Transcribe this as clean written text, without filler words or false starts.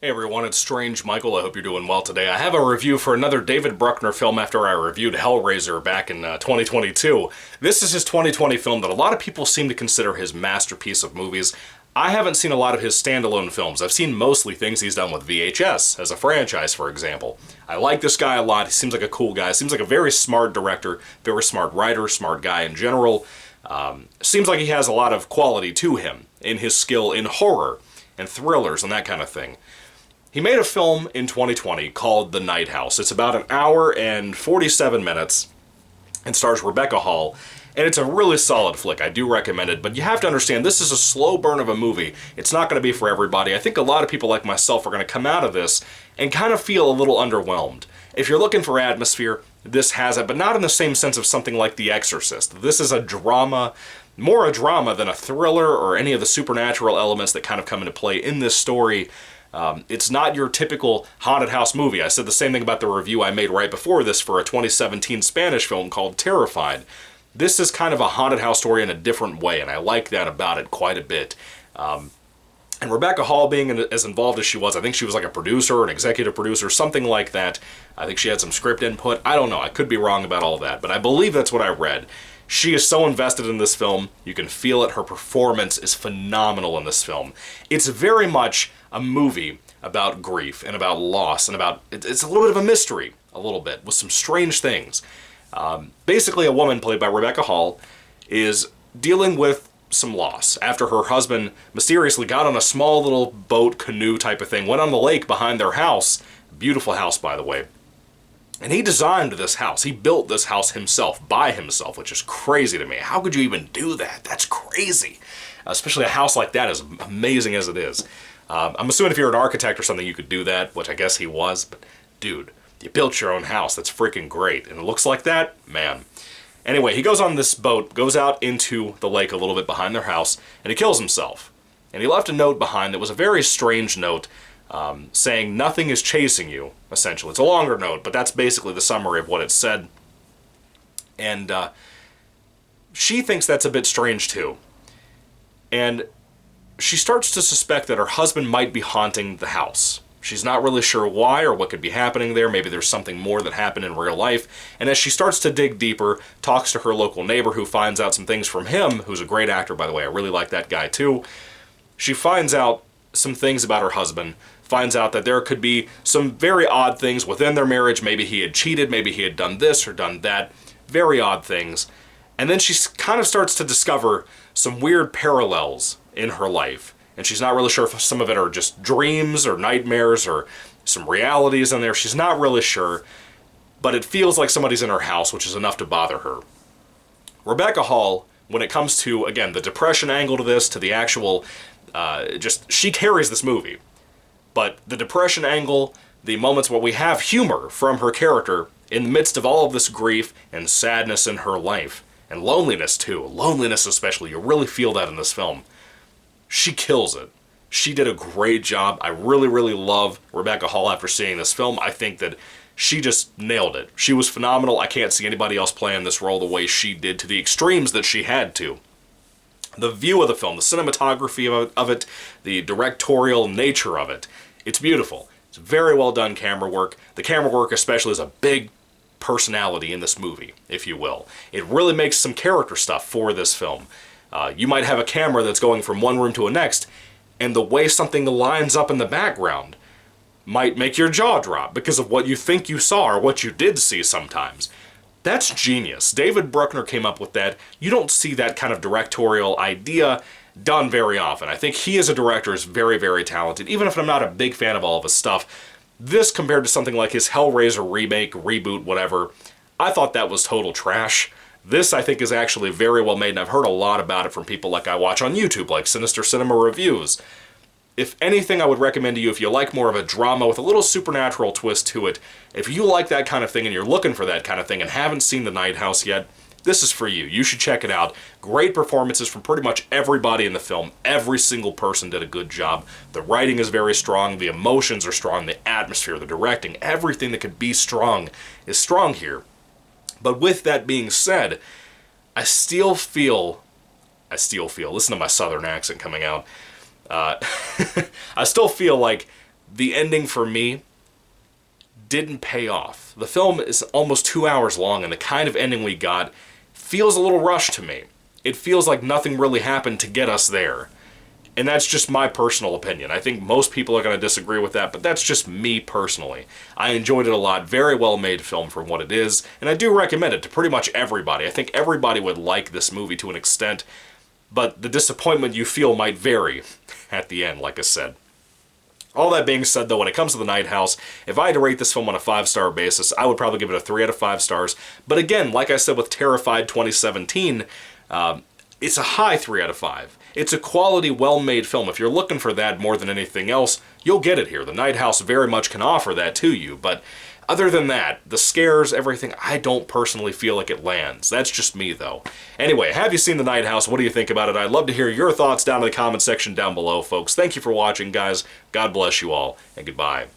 Hey everyone, it's Strange Michael. I hope you're doing well today. I have a review for another David Bruckner film after I reviewed Hellraiser back in 2022. This is his 2020 film that a lot of people seem to consider his masterpiece of movies. I haven't seen a lot of his standalone films. I've seen mostly things he's done with VHS, as a franchise, for example. I like this guy a lot. He seems like a cool guy. Seems like a very smart director, very smart writer, smart guy in general. Seems like he has a lot of quality to him in his skill in horror and thrillers and that kind of thing. He made a film in 2020 called The Night House. It's about an hour and 47 minutes and stars Rebecca Hall, and it's a really solid flick. I do recommend it, but you have to understand this is a slow burn of a movie. It's not going to be for everybody. I think a lot of people like myself are going to come out of this and kind of feel a little underwhelmed. If you're looking for atmosphere, this has it, but not in the same sense of something like The Exorcist. This is a drama, more a drama than a thriller or any of the supernatural elements that kind of come into play in this story. It's not your typical haunted house movie. I said the same thing about the review I made right before this for a 2017 Spanish film called Terrified. This is kind of a haunted house story in a different way, and I like that about it quite a bit. And Rebecca Hall being as involved as she was, I think she was like a producer, an executive producer, something like that. I think she had some script input. I don't know. I could be wrong about all that, but I believe that's what I read. She is so invested in this film. You can feel it. Her performance is phenomenal in this film. It's very much a movie about grief and about loss and about, it's a little bit of a mystery, a little bit, with some strange things. Basically, a woman played by Rebecca Hall is dealing with some loss after her husband mysteriously got on a small little boat, canoe type of thing, went on the lake behind their house, beautiful house by the way, and he designed this house. He built this house himself, by himself, which is crazy to me. How could you even do that? That's crazy. Especially a house like that, as amazing as it is. I'm assuming if you're an architect or something, you could do that, which I guess he was, but dude, you built your own house. That's freaking great. And it looks like that? Man. Anyway, he goes on this boat, goes out into the lake a little bit behind their house, and he kills himself. And he left a note behind that was a very strange note, saying nothing is chasing you, essentially. It's a longer note, but that's basically the summary of what it said. And she thinks that's a bit strange too. And she starts to suspect that her husband might be haunting the house. She's not really sure why or what could be happening there. Maybe there's something more that happened in real life. And as she starts to dig deeper, talks to her local neighbor who finds out some things from him, who's a great actor, by the way. I really like that guy too. She finds out some things about her husband, finds out that there could be some very odd things within their marriage. Maybe he had cheated, maybe he had done this or done that. Very odd things. And then she kind of starts to discover some weird parallels in her life. And she's not really sure if some of it are just dreams or nightmares or some realities in there. She's not really sure, but it feels like somebody's in her house, which is enough to bother her. Rebecca Hall, when it comes to, again, the depression angle to this, to the actual, she carries this movie. But the depression angle, the moments where we have humor from her character in the midst of all of this grief and sadness in her life, and loneliness too, loneliness especially, you really feel that in this film. She kills it. She did a great job. I really, really love Rebecca Hall after seeing this film. I think that she just nailed it. She was phenomenal. I can't see anybody else playing this role the way she did, to the extremes that she had to. The view of the film, the cinematography of it, the directorial nature of it, it's beautiful. It's very well done camera work. The camera work especially is a big personality in this movie, if you will. It really makes some character stuff for this film. You might have a camera that's going from one room to the next, and the way something lines up in the background might make your jaw drop because of what you think you saw or what you did see sometimes. That's genius. David Bruckner came up with that. You don't see that kind of directorial idea done very often. I think he as a director is very, very talented. Even if I'm not a big fan of all of his stuff, this compared to something like his Hellraiser remake, reboot, whatever, I thought that was total trash. This, I think, is actually very well made, and I've heard a lot about it from people like I watch on YouTube, like Sinister Cinema Reviews. If anything, I would recommend to you, if you like more of a drama with a little supernatural twist to it, if you like that kind of thing and you're looking for that kind of thing and haven't seen The Night House yet, this is for you. You should check it out. Great performances from pretty much everybody in the film. Every single person did a good job. The writing is very strong. The emotions are strong. The atmosphere, the directing, everything that could be strong is strong here. But with that being said, I still feel, listen to my southern accent coming out. I still feel like the ending for me didn't pay off. The film is almost 2 hours long, and the kind of ending we got feels a little rushed to me. It feels like nothing really happened to get us there. And that's just my personal opinion. I think most people are going to disagree with that, but that's just me personally. I enjoyed it a lot. Very well made film for what it is, and I do recommend it to pretty much everybody. I think everybody would like this movie to an extent, but the disappointment you feel might vary at the end, like I said. All that being said, though, when it comes to The Night House, if I had to rate this film on a 5-star basis, I would probably give it a 3 out of 5 stars. But again, like I said with Terrified 2017, it's a high 3 out of 5. It's a quality, well-made film. If you're looking for that more than anything else, you'll get it here. The Night House very much can offer that to you, but other than that, the scares, everything, I don't personally feel like it lands. That's just me, though. Anyway, have you seen The Night House? What do you think about it? I'd love to hear your thoughts down in the comment section down below, folks. Thank you for watching, guys. God bless you all, and goodbye.